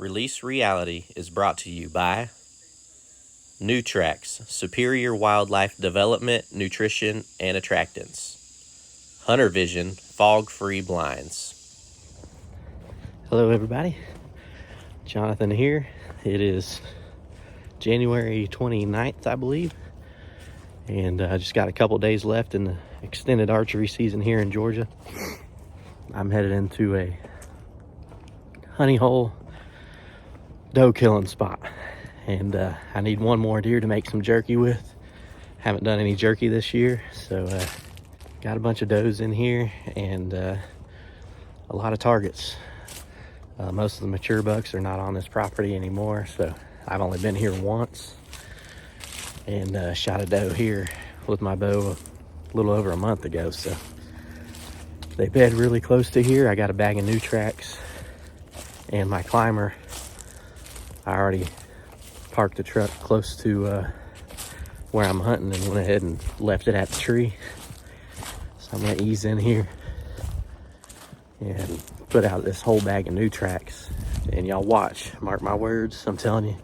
Release Reality is brought to you by Nu-Traxx, Superior Wildlife Development, Nutrition, and Attractants. Hunter Vision, Fog-Free Blinds. Hello everybody, Jonathan here. It is January 29th, I believe, and I just got a couple days left in the extended archery season here in Georgia. I'm headed into a honey hole doe killing spot, and I need one more deer to make some jerky with. Haven't done any jerky this year, so got a bunch of does in here and a lot of targets. Most of the mature bucks are not on this property anymore, so I've only been here once and shot a doe here with my bow a little over a month ago. So they bed really close to here. I got a bag of Nu-Traxx and my climber. I already parked the truck close to where I'm hunting and went ahead and left it at the tree. So I'm gonna ease in here and put out this whole bag of Nu-Traxx, and y'all watch, mark my words, I'm telling you,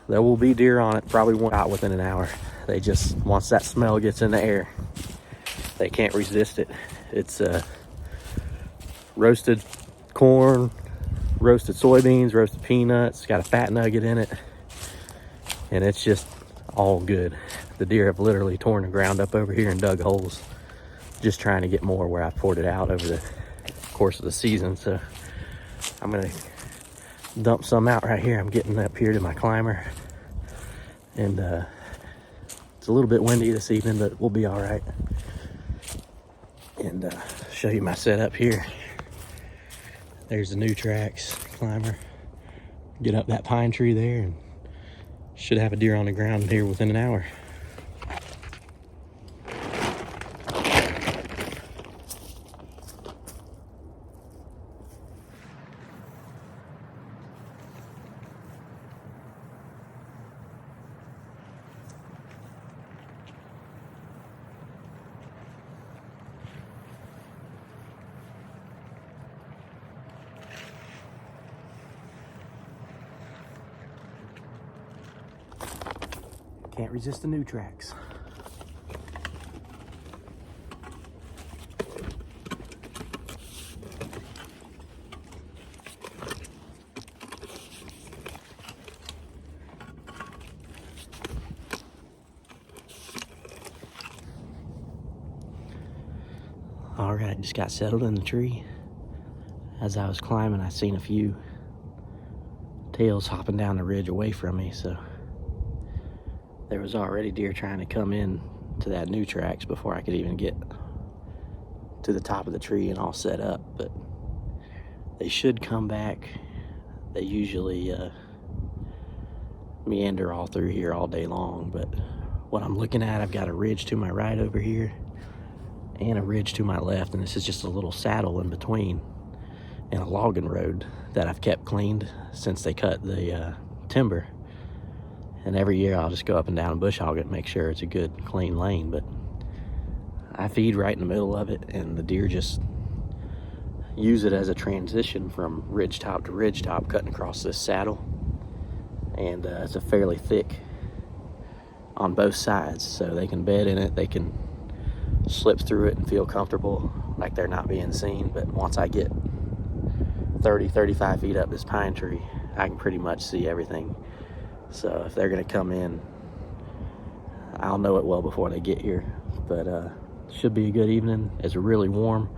there will be deer on it, probably won't out within an hour. They just, once that smell gets in the air, they can't resist it. It's roasted corn, roasted soybeans, roasted peanuts, got a fat nugget in it, and it's just all good. The deer have literally torn the ground up over here and dug holes, just trying to get more where I poured it out over the course of the season. So I'm gonna dump some out right here. I'm getting up here to my climber, and it's a little bit windy this evening, but we'll be all right. And show you my setup here. There's the Nu-Traxx climber. Get up that pine tree there and should have a deer on the ground here within an hour. Can't resist the Nu-Traxx. All right, just got settled in the tree. As I was climbing, I seen a few tails hopping down the ridge away from me, so there was already deer trying to come in to that Nu-Traxx before I could even get to the top of the tree and all set up. But they should come back. They usually meander all through here all day long, but what I'm looking at, I've got a ridge to my right over here and a ridge to my left, and this is just a little saddle in between and a logging road that I've kept cleaned since they cut the timber. And every year I'll just go up and down and bush hog it, make sure it's a good clean lane. But I feed right in the middle of it, and the deer just use it as a transition from ridge top to ridge top, cutting across this saddle. And it's a fairly thick on both sides, so they can bed in it, they can slip through it and feel comfortable like they're not being seen. But once I get 30-35 feet up this pine tree, I can pretty much see everything. So if they're gonna come in, I'll know it well before they get here. But should be a good evening. It's really warm.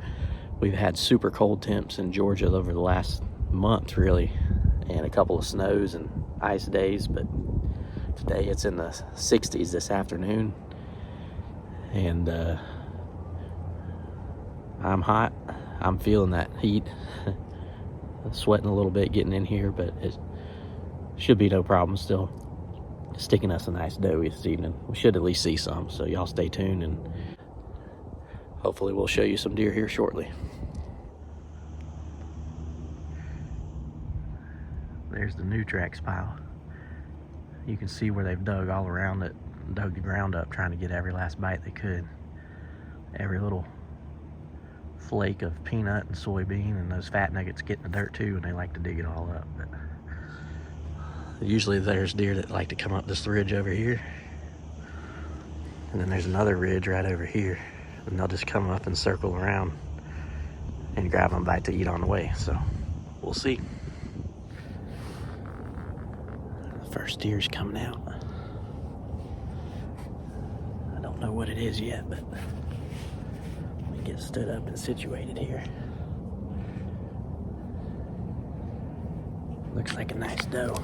We've had super cold temps in Georgia over the last month, really, and a couple of snows and ice days. But today it's in the 60s this afternoon, and I'm hot. I'm feeling that heat. Sweating a little bit getting in here, but it should be no problem. Still sticking us a nice doe this evening. We should at least see some, so y'all stay tuned, and hopefully we'll show you some deer here shortly. There's the Nu-Traxx pile. You can see where they've dug all around it, dug the ground up, trying to get every last bite they could. Every little flake of peanut and soybean, and those fat nuggets get in the dirt too, and they like to dig it all up. But usually there's deer that like to come up this ridge over here, and then there's another ridge right over here, and they'll just come up and circle around and grab them bite to eat on the way. So we'll see. The first deer's coming out. I don't know what it is yet, but let me get stood up and situated here. Looks like a nice doe.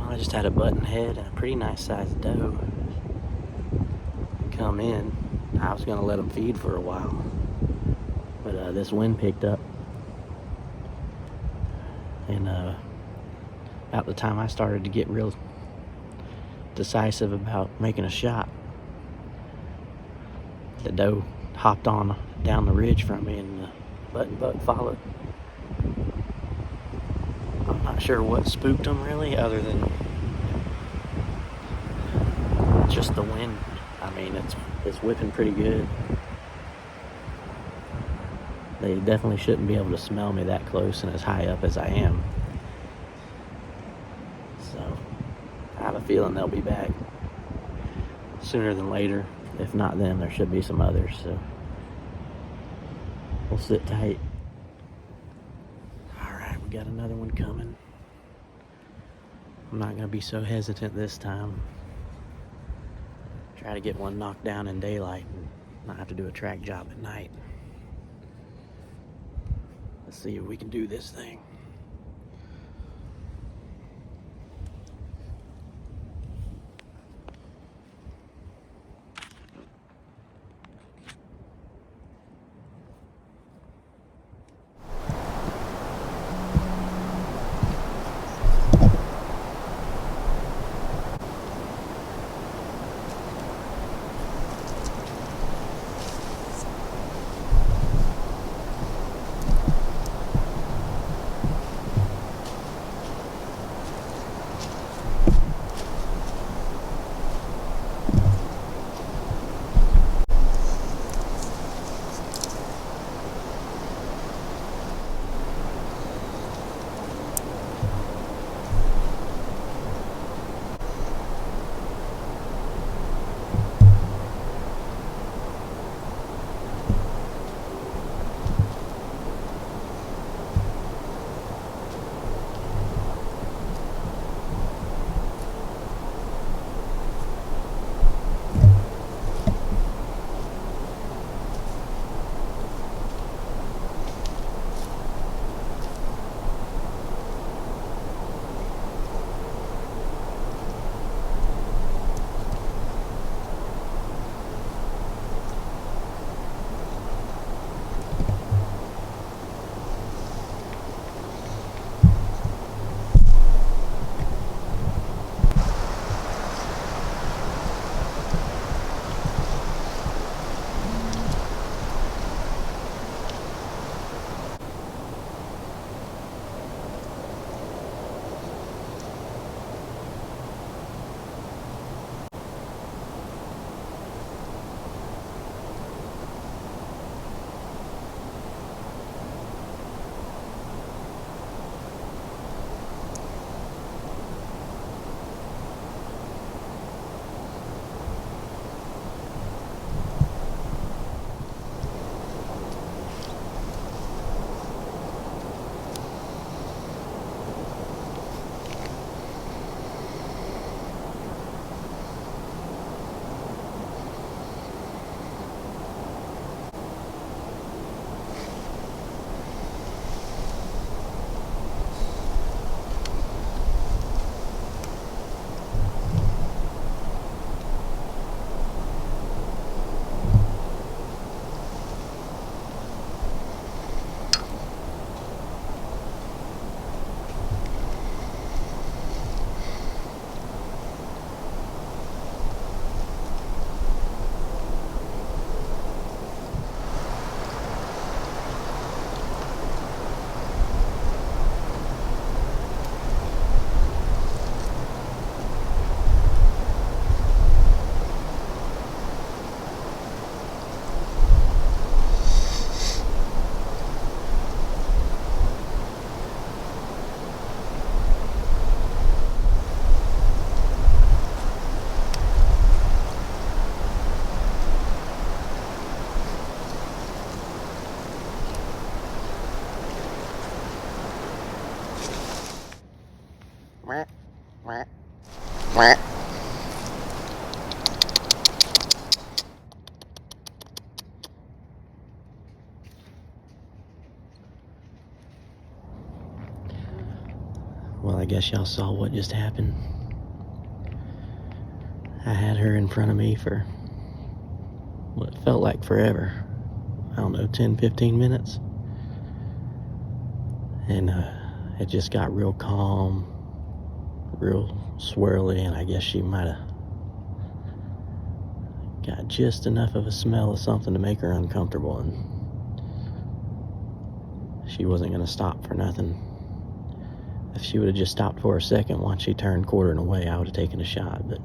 I just had a button head and a pretty nice sized doe come in. I was gonna let them feed for a while, but this wind picked up, and about the time I started to get real decisive about making a shot, the doe hopped on down the ridge from me, and the button buck followed. I'm not sure what spooked them really, other than just the wind. I mean, it's whipping pretty good. They definitely shouldn't be able to smell me that close and as high up as I am. So I have a feeling they'll be back sooner than later. If not them, there should be some others. So we'll sit tight. All right, we got another one coming. I'm not gonna be so hesitant this time. Try to get one knocked down in daylight and not have to do a track job at night. Let's see if we can do this thing. Well, I guess y'all saw what just happened. I had her in front of me for what felt like forever. I don't know, 10, 15 minutes. And it just got real calm, real swirly, and I guess she might have got just enough of a smell of something to make her uncomfortable, and she wasn't going to stop for nothing. If she would have just stopped for a second once she turned quartering away, I would have taken a shot, but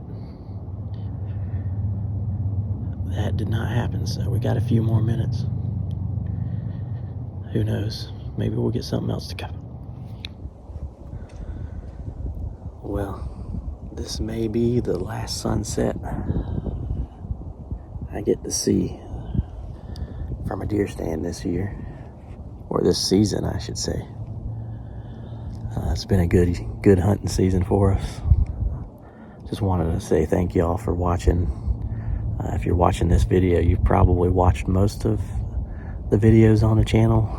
that did not happen, so we got a few more minutes. Who knows? Maybe we'll get something else to cover. Well, this may be the last sunset I get to see from a deer stand this year, or this season, I should say. It's been a good hunting season for us. Just wanted to say thank y'all for watching. If you're watching this video, you've probably watched most of the videos on the channel.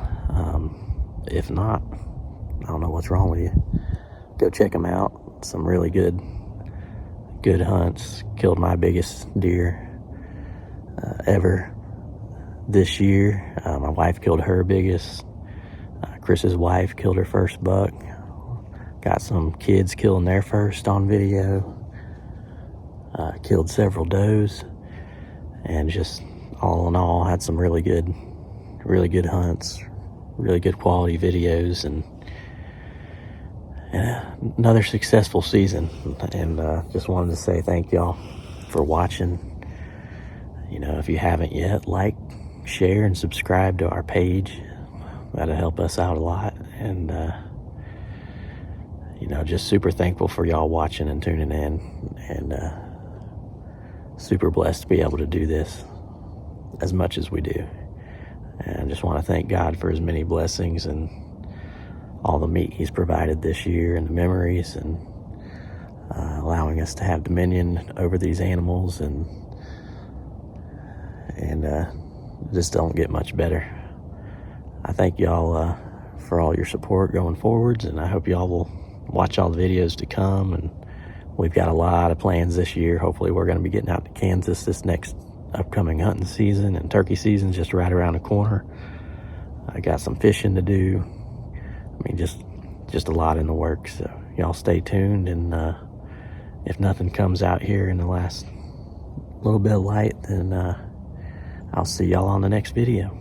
If not, I don't know what's wrong with you. Go check them out. Some really good hunts. Killed my biggest deer ever this year. My wife killed her biggest. Chris's wife killed her first buck. Got some kids killing their first on video. Killed several does. And just all in all, had some really good hunts, really good quality videos, and another successful season. And just wanted to say thank y'all for watching. You know, if you haven't yet, like, share, and subscribe to our page. That'll help us out a lot. And you know, just super thankful for y'all watching and tuning in, and super blessed to be able to do this as much as we do. And I just want to thank God for his many blessings and all the meat he's provided this year, and the memories, and allowing us to have dominion over these animals, and just don't get much better. I thank y'all for all your support going forwards, and I hope y'all will watch all the videos to come. And we've got a lot of plans this year. Hopefully we're going to be getting out to Kansas this next upcoming hunting season, and turkey season's just right around the corner. I got some fishing to do. I mean, just a lot in the works. So y'all stay tuned, and if nothing comes out here in the last little bit of light, then I'll see y'all on the next video.